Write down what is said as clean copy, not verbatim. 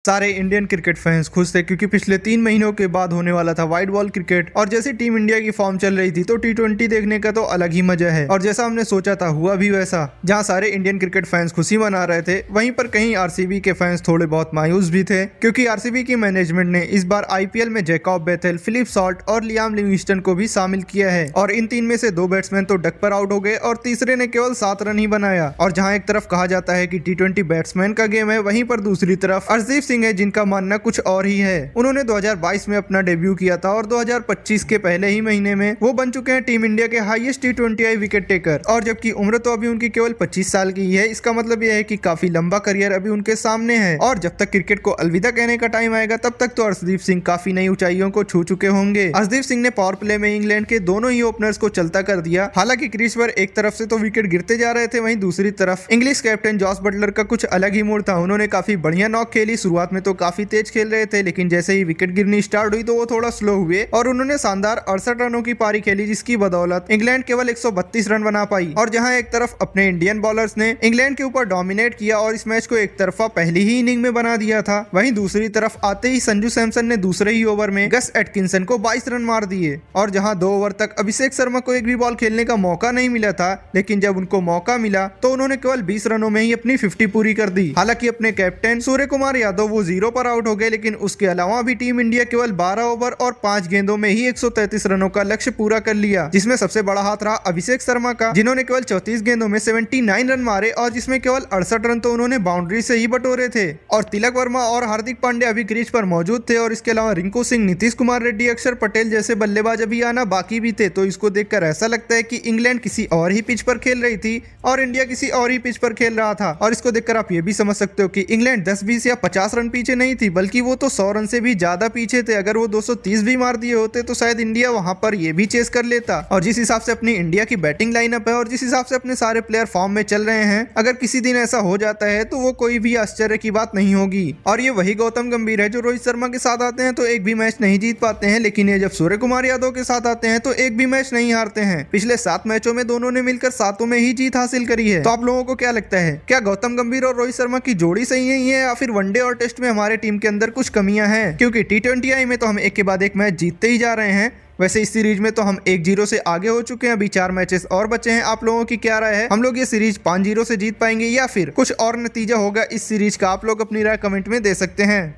सारे Indian cricket fans खुश थे क्योंकि पिछले 3 महीनों के बाद होने वाला था व्हाइट बॉल क्रिकेट। और जैसे टीम इंडिया की फॉर्म चल रही थी तो T20 देखने का तो अलग ही मजा है। और जैसा हमने सोचा था हुआ भी वैसा। जहां सारे इंडियन क्रिकेट फैंस खुशी मना रहे थे, वहीं पर कहीं आरसीबी के फैंस थोड़े बहुत मायूस भी थे, क्योंकि आरसीबी की मैनेजमेंट ने इस बार आईपीएल में जैकब बेथेल, फिलिप सॉल्ट और लियाम लिविंगस्टन को भी शामिल किया है। और इन 3 में से 2 बैट्समैन तो डक पर आउट हो गए और तीसरे ने केवल 7 रन ही बनाया। और जहां एक तरफ कहा जाता है कि T20 बैट्समैन का गेम है, वहीं पर दूसरी तरफ अर्शदीप सिंह है जिनका मानना कुछ और ही है। उन्होंने 2022 में अपना डेब्यू किया था और 2025 के पहले ही महीने में वो बन चुके हैं टीम इंडिया के हाईएस्ट T20 विकेट टेकर। और जबकि उम्र तो अभी उनकी केवल 25 साल की है, इसका मतलब यह है कि काफी लंबा करियर अभी उनके सामने है। और जब तक क्रिकेट को अलविदा कहने का टाइम आएगा तब तक तो अर्शदीप सिंह काफी नई ऊंचाइयों को छू चुके होंगे। अर्शदीप सिंह ने पावर प्ले में इंग्लैंड के दोनों ही ओपनर्स को चलता कर दिया। हालांकि क्रीज पर एक तरफ से तो विकेट गिरते जा रहे थे, वहीं दूसरी तरफ इंग्लिश कैप्टन जॉस बटलर का कुछ अलग ही मूड था। उन्होंने काफी बढ़िया नॉक खेली। शुरुआत में तो काफी तेज खेल रहे थे, लेकिन जैसे ही विकेट गिरनी स्टार्ट हुई तो वो थोड़ा स्लो हुए और उन्होंने शानदार 68 रनों की पारी खेली, जिसकी बदौलत इंग्लैंड केवल 132 रन बना पाई। और जहां एक तरफ अपने इंडियन बॉलर्स ने इंग्लैंड के ऊपर डोमिनेट किया और इस मैच को एक तरफा पहली ही इनिंग में बना दिया था, वहीं दूसरी तरफ आते ही संजू सैमसन ने दूसरे ही ओवर में गस एटकिंसन को 22 रन मार दिए। और जहां 2 ओवर तक अभिषेक शर्मा को एक भी बॉल खेलने का मौका नहीं मिला था, लेकिन जब उनको मौका मिला तो उन्होंने केवल 20 रनों में ही अपनी 50 पूरी कर दी। हालांकि अपने कैप्टन सूर्य कुमार यादव वो 0 पर आउट हो गए, लेकिन उसके अलावा भी टीम इंडिया केवल 12 ओवर और 5 गेंदों में ही 133 रनों का लक्ष्य पूरा कर लिया, जिसमें सबसे बड़ा हाथ रहा अभिषेक शर्मा का, जिन्होंने केवल 34 गेंदों में 79 रन मारे और जिसमें केवल 68 रन तो उन्होंने बाउंड्री से ही बटोरे थे। और तिलक वर्मा और हार्दिक पांड्या अभी क्रीज पर मौजूद थे और इसके अलावा रिंकू सिंह, नीतीश कुमार रेड्डी, अक्षर पटेल जैसे बल्लेबाज अभी आना बाकी भी थे। तो इसको देखकर ऐसा लगता है कि इंग्लैंड किसी और ही पिच पर खेल रही थी और इंडिया किसी और ही पिच पर खेल रहा था। और इसको देखकर आप ये भी समझ सकते हो कि इंग्लैंड 10, 20 या 50 रन पीछे नहीं थी, बल्कि वो तो 100 रन से भी ज्यादा पीछे थे। अगर वो 230 भी मार दिए होते तो शायद इंडिया वहां पर ये भी चेस कर लेता। और जिस हिसाब से अपनी इंडिया की बैटिंग लाइनअप है और जिस हिसाब से अपने सारे प्लेयर फॉर्म में चल रहे हैं, अगर किसी दिन ऐसा हो जाता है तो वो कोई भी आश्चर्य की बात नहीं होगी। और ये वही गौतम गंभीर है जो रोहित शर्मा के साथ आते हैं तो एक भी मैच नहीं जीत पाते हैं, लेकिन ये जब सूर्य कुमार यादव के साथ आते हैं तो एक भी मैच नहीं हारते हैं। पिछले 7 मैचों में दोनों ने मिलकर 7 में ही जीत हासिल करी है। तो आप लोगों को क्या लगता है, क्या गौतम गंभीर और रोहित शर्मा की जोड़ी सही है या फिर वनडे और टेस्ट में हमारे टीम के अंदर कुछ कमियां हैं? क्योंकि T20 में तो हम एक के बाद एक मैच जीतते ही जा रहे हैं। वैसे इस सीरीज में तो हम 1-0 से आगे हो चुके हैं, अभी 4 मैचेस और बचे हैं। आप लोगों की क्या राय है, हम लोग ये सीरीज 5-0 से जीत पाएंगे या फिर कुछ और नतीजा होगा इस सीरीज का? आप लोग अपनी राय कमेंट में दे सकते हैं।